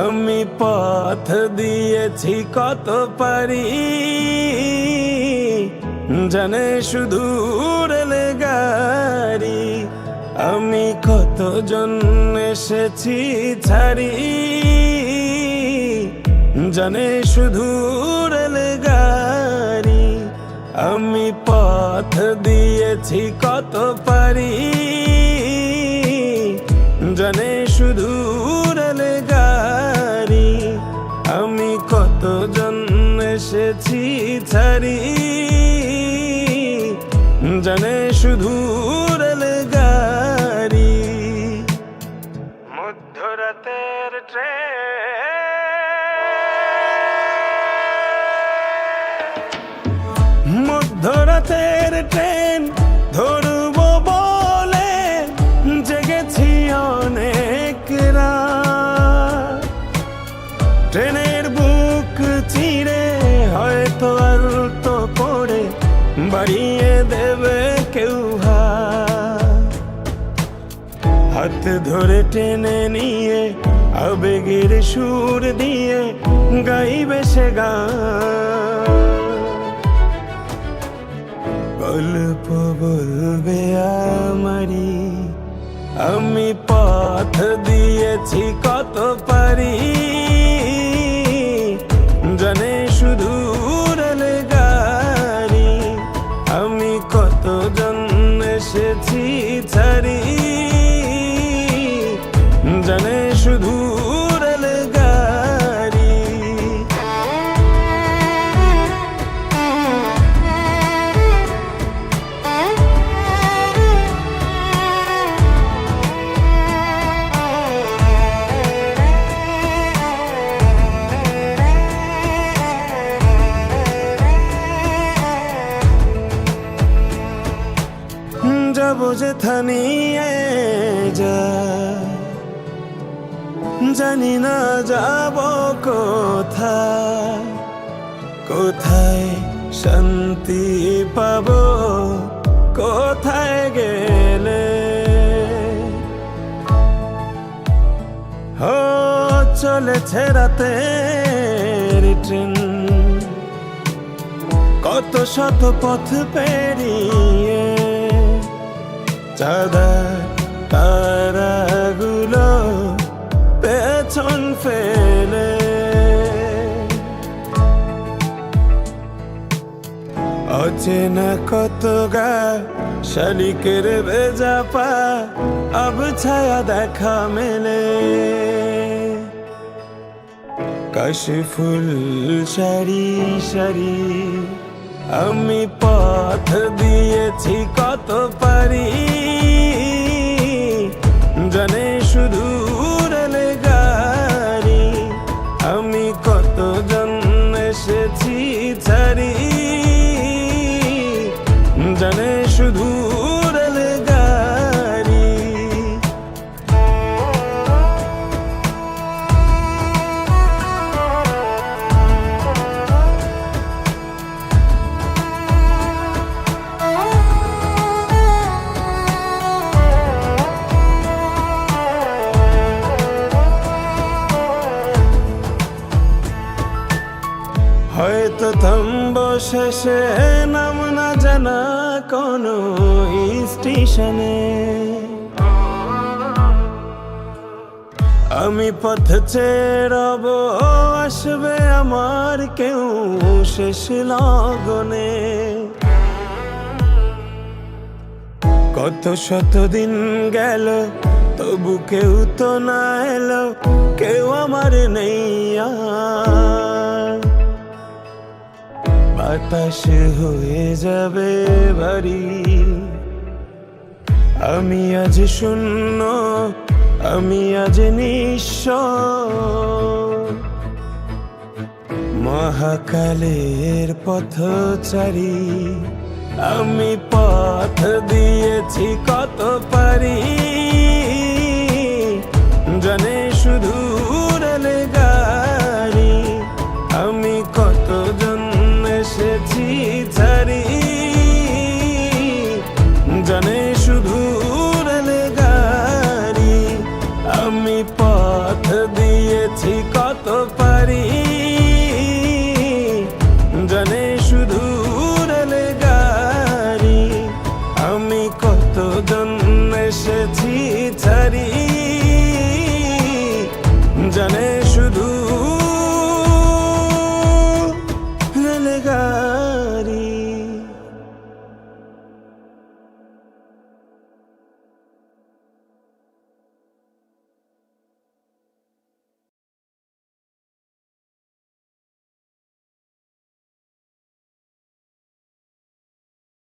আমি পথ দিয়েছি কত পারি, জানে শুধু রেলগাড়ি। আমি কতজন এসেছি ছাড়ি, জানে শুধু রেলগাড়ি। আমি পথ দিয়েছি কত পারি, জানে শুধু রেলগাড়ি। আমি কতজন এসেছি ছাড়ি, জানে শুধু রেলগাড়ি। মধ্যরাতের ট্রেন, মধ্যরাতের ট্রেন ধরব বলে জেগেছি অনেক রাত। ট্রেনের বুক চিরে হয়তো আলতো করে বাড়িয়ে দেবে কেউ হাত ধরে টেনে নিয়ে আবেগের সুর দিয়ে গাইবে সে গান। গল্প বলবে আমারি, আমি পথ দিয়েছি কত পারি, জানে শুধু রেলগাড়ি। আমি কতজন এসেছি ছাড়ি, জানে শুধু রেলগাড়ি। যাবো যেথা নিয়ে যা, জানি না যাব কোথায়, কোথায় শান্তি পাবো, কোথায় গেলে। ও চলেছে রাতের ট্রেন, কত শত পথ পেরিয়ে। চাঁদার তারাগুলো পেছন ফেলে, অচেনা কত গা শালিকের ভেজা পা আব ছায়া দেখা মেলে। কাশফুল সারি সারি, আমি পথ দিয়েছি কত পারি, জানে শুধু রেলগাড়ি। আমি কতজন এসেছি ছাড়ি, জানে শুধু রেলগাড়ি। হয়তো থামবো শেষে নাম না জানা কোনো স্টেশনে। আমি পথ চেরব, আসবে আমার কেউ শেষ লগনে। কত শত দিন গেল তবু কেউ তো না এলো, কেউ আমার নেই আর। বাতাস হয়ে যাবে ভারী, আমি আজ শূন্য, আমি আজ নিঃস্ব। মহাকালের পথচারী, আমি পথ দিয়েছি কত পারি,